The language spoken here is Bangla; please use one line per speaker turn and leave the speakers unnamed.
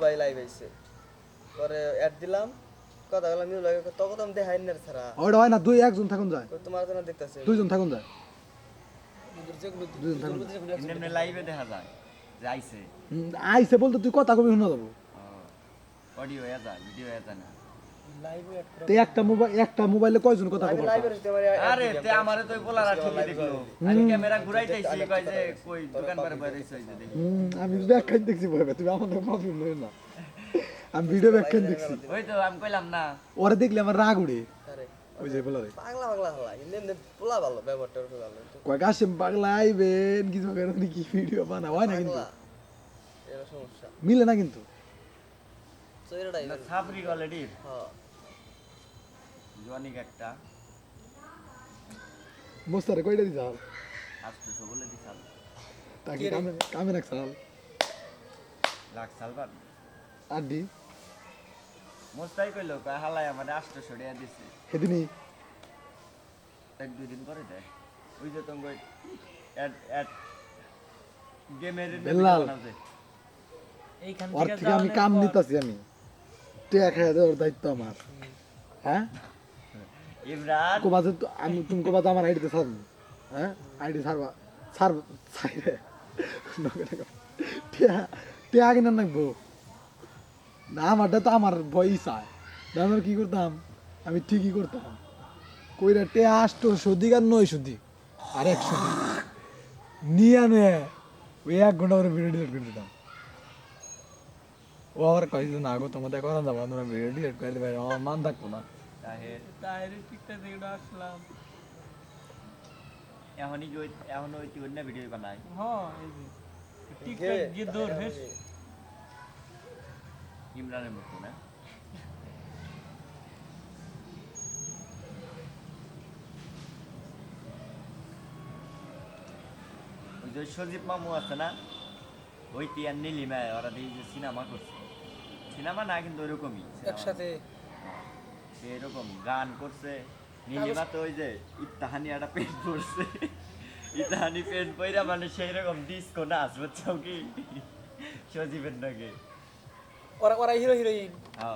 ভাই লাইভ আইছে পরে অ্যাড দিলাম কথা বললাম মিউ লাগে তো কত দেখাই না ছাড়া
ওটা হয় না দুই একজন থাকুন যায়
তোমার তো না দেখতাছে
দুইজন থাকুন যায় দুইজন থাকুন
এমনি লাইভে দেখা যায় যে আইছে
আইছে বলতে তুই কথা কবি শোনা যাবো
অডিও হয়ে যায় ভিডিও হয়ে যায় না
লাইভে অ্যাড করে
তে একটা মোবাইলে কয়জন কথা
আমি
কবি
লাইভে রইতে পারি
আরে তে আমারে তো পোলারা ঠিকই দেখলো আমি ক্যামেরা ঘুরাইতেছি কই যে কই দোকান পারে বাইরে হইছে যে দেখি
আমি ব্যাখ্যান দেখছি ভাই তুমি আমাদের প্রবলেম নেই না আমি ভিডিও ব্যাখ্যান দেখছি
ওই তো আমি কইলাম না
ওরে দেখলে আমার রাগ উড়ে
আরে
ওই যে বলারে
পাগলা পাগলা হলা এমনি পোলা ভালো ব্যবহারটা ভালো
কয় কাশিম পাগলা আইবেন কিছু কারণে কি ভিডিও বানা হয় না কিন্তু
এর সমস্যা
মিলে না কিন্তু
তো এটাই
না সাবরি অলরেডি
হ্যাঁ
জোয়ানিক একটা
মোস্তারে কয়টা দিছ
আসতে তো বলে দিছাল
তাকে কামে রাখছাল
লাখ সালবার
আড্ডি
মোস্তাই কইলো কয় হালাই আমারে আসতে সরিয়া দিছে
সেদিনই
এক দুই দিন পরে দেয় ওই যে তুমি এড এড গেমের
বেলাল।
বানাবে
এইখান
ওর থেকে আমি কাম নিতাছি আমি টেয়া খেয়ে দেওয়ার দায়িত্ব আমার হ্যাঁ
ইমরান
কোবাজে তো আমি তুমি কোবাজে আমার আইডিতে ছাড়বো হ্যাঁ আইডি ছাড়বা ছাড়বে টেয়া কিনা নাকবো না আমারটা তো আমার ভয়ই চায় আমার কি করতাম আমি ঠিকই করতাম কইরা টেয়া 800 আর 900 আর 100 নিয়ে আনে ওই 1 ঘন্টা পরে ভিডিও ডিলিট করে দিতাম ও আবার কইছে না গো তোমাদের করা যাবো তোমরা ভিডিও ডিলিট করে দিবে আমার মান থাকবো না
তাহের
তাহেরের টিকটা দেখে আসলাম।
এখনই কি এখন ওই কি অন্য ভিডিও বানায়
হ্যাঁ এই যে টিকটক গিয়ে দৌড় হেস
ইমরানের মতো না ওই যে সজীব মামু আছে না ওই টিয়ার নীলিমায় ওরা দিয়ে যে সিনেমা করছে সিনেমা না কিন্তু ওইরকমই
একসাথে
সে এরকম গান করছে নীলিমা তো ওই যে ইত্তাহানি একটা পেন্ট পরছে ইত্তাহানি পেন্ট পইরা মানে সেই রকম ডিস্কো নাচ বুঝছো কি সজীবের নাকি
ওরা হিরো হিরোইন
হ্যাঁ